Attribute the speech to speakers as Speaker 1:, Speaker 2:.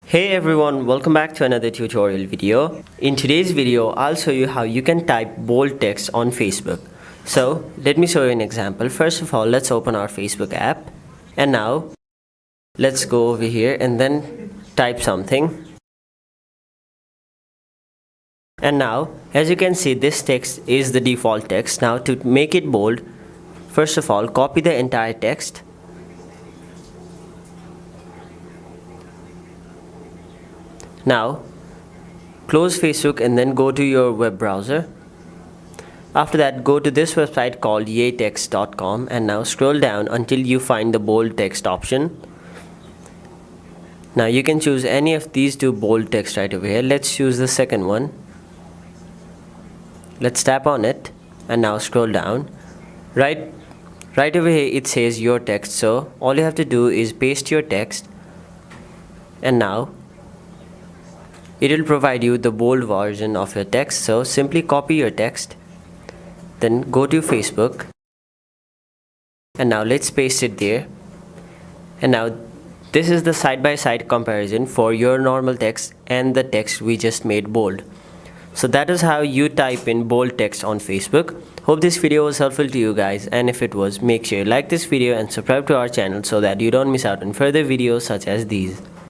Speaker 1: Hey everyone, welcome back to another tutorial video. In today's video, I'll show you how you can type bold text on Facebook. So let me show you an example. First of all, let's open our Facebook app. And now let's go over here and then type something. And now, as you can see, this text is the default text. Now to make it bold, first of all, copy the entire text. Now, close Facebook and then go to your web browser. After that, go to this website called yetext.com and now scroll down until you find the bold text option. Now you can choose any of these two bold text right over here. Let's choose the second one. Let's tap on it and now scroll down. Right over here it says your text, so all you have to do is paste your text, and now it will provide you the bold version of your text. So simply copy your text, then go to Facebook, and now let's paste it there. And now this is the side-by-side comparison for your normal text and the text we just made bold. So that is how you type in bold text on Facebook. Hope this video was helpful to you guys, and if it was, make sure you like this video and subscribe to our channel so that you don't miss out on further videos such as these.